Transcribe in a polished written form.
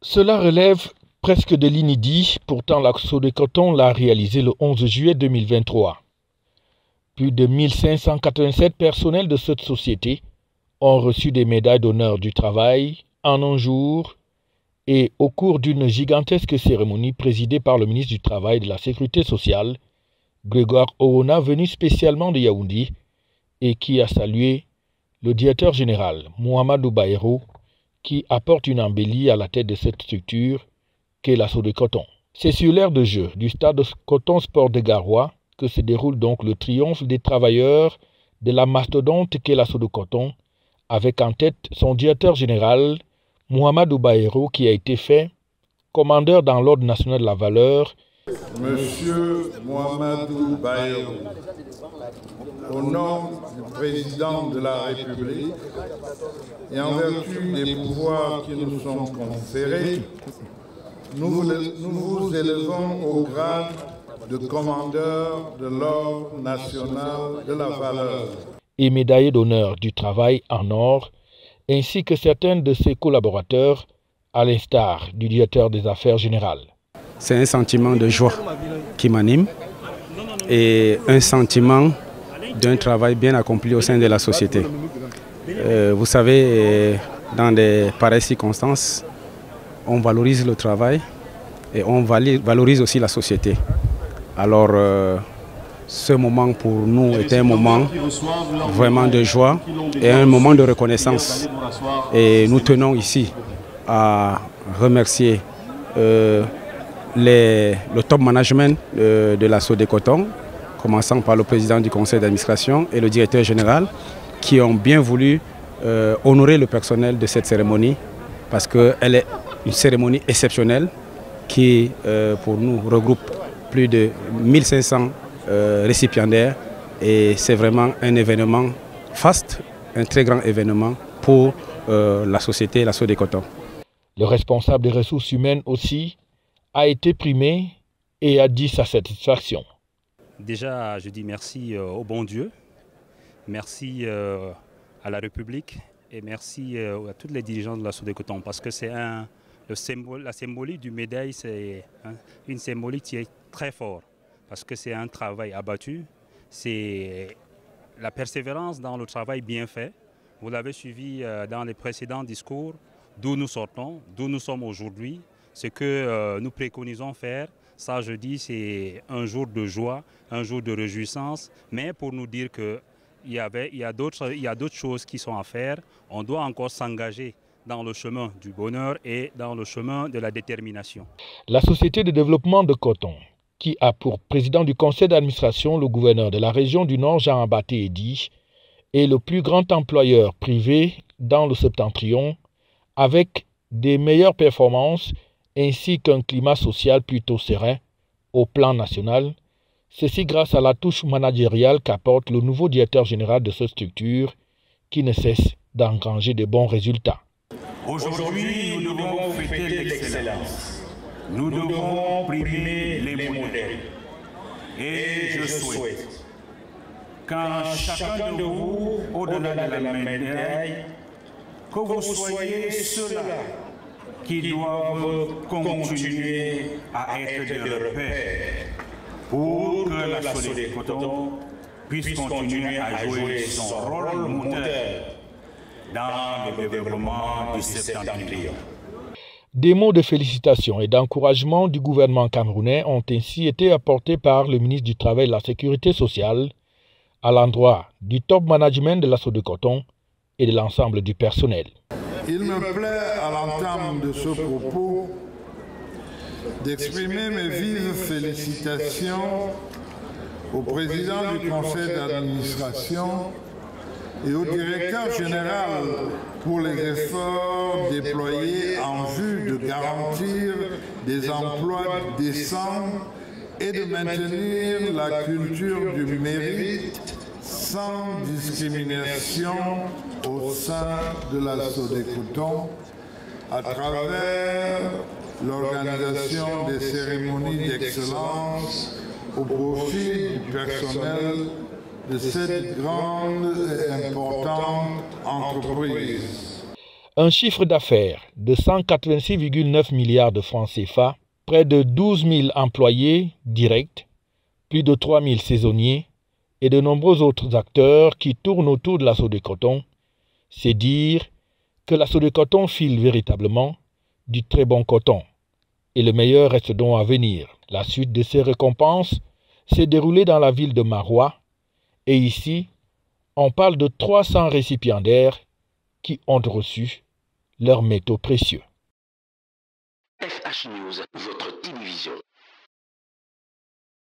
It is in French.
Cela relève presque de l'inédit, pourtant la Sodecoton l'a réalisé le 11 juillet 2023. Plus de 1587 personnels de cette société ont reçu des médailles d'honneur du travail en un jour et au cours d'une gigantesque cérémonie présidée par le ministre du Travail et de la Sécurité sociale, Grégoire Orona, venu spécialement de Yaoundé et qui a salué le directeur général, Mohamedou Bayrou, qui apporte une embellie à la tête de cette structure qu'est la Sodecoton. C'est sur l'aire de jeu du stade Coton Sport de Garoua que se déroule donc le triomphe des travailleurs de la mastodonte qu'est la Sodecoton, avec en tête son directeur général, Mohamedou Bayrou, qui a été fait commandeur dans l'Ordre national de la valeur. Monsieur Mohamedou Bayrou, au nom du président de la République et en vertu des pouvoirs qui nous sont conférés, nous vous élevons au grade de commandeur de l'Ordre national de la valeur. Et médaillé d'honneur du travail en or, ainsi que certains de ses collaborateurs, à l'instar du directeur des affaires générales. C'est un sentiment de joie qui m'anime et un sentiment d'un travail bien accompli au sein de la société. Vous savez, dans de pareilles circonstances, on valorise le travail et on valorise aussi la société. Alors, ce moment pour nous était un moment vraiment de joie et un moment de reconnaissance. Et nous tenons ici à remercier le top management de la Sodecoton, commençant par le président du conseil d'administration et le directeur général, qui ont bien voulu honorer le personnel de cette cérémonie, parce qu'elle est une cérémonie exceptionnelle qui, pour nous, regroupe plus de 1500 récipiendaires, et c'est vraiment un événement faste, un très grand événement pour la société, la Sodecoton. Le responsable des ressources humaines aussi a été primé et a dit sa satisfaction. Déjà, je dis merci au bon Dieu, merci à la République et merci à tous les dirigeants de la Sodecoton, parce que c'est la symbolique du médaille, c'est une symbolique qui est très forte, parce que c'est un travail abattu, c'est la persévérance dans le travail bien fait. Vous l'avez suivi dans les précédents discours, d'où nous sortons, d'où nous sommes aujourd'hui, ce que nous préconisons faire. Ça, je dis, c'est un jour de joie, un jour de réjouissance, mais pour nous dire qu'il y a d'autres choses qui sont à faire. On doit encore s'engager dans le chemin du bonheur et dans le chemin de la détermination. La Société de développement de coton, qui a pour président du conseil d'administration le gouverneur de la région du Nord, Jean Abaté Edi, est le plus grand employeur privé dans le septentrion, avec des meilleures performances ainsi qu'un climat social plutôt serein au plan national, ceci grâce à la touche managériale qu'apporte le nouveau directeur général de cette structure qui ne cesse d'engranger de bons résultats. Aujourd'hui, nous devons fêter l'excellence. Nous devons primer les modèles. Et je souhaite qu'en chacun de vous, au-delà de la médaille, que vous soyez ceux-là qui doivent continuer à être des repères pour que la Sodecoton puisse continuer à jouer son rôle moteur dans le développement du septentrion. Des mots de félicitations et d'encouragement du gouvernement camerounais ont ainsi été apportés par le ministre du Travail et de la Sécurité sociale à l'endroit du top management de la Sodecoton et de l'ensemble du personnel. Il me plaît à l'entame de ce propos d'exprimer mes vives félicitations au président du conseil d'administration et au directeur général pour les efforts déployés en vue de garantir des emplois décents et de maintenir la culture du mérite sans discrimination au sein de la Sodecoton à travers l'organisation des cérémonies d'excellence au profit du personnel de cette grande et importante entreprise. Un chiffre d'affaires de 186,9 milliards de francs CFA, près de 12 000 employés directs, plus de 3 000 saisonniers et de nombreux autres acteurs qui tournent autour de la Sodecoton, c'est dire que la Sodecoton file véritablement du très bon coton. Et le meilleur reste donc à venir. La suite de ces récompenses s'est déroulée dans la ville de Marois. Et ici, on parle de 300 récipiendaires qui ont reçu leurs métaux précieux. FH News, votre télévision.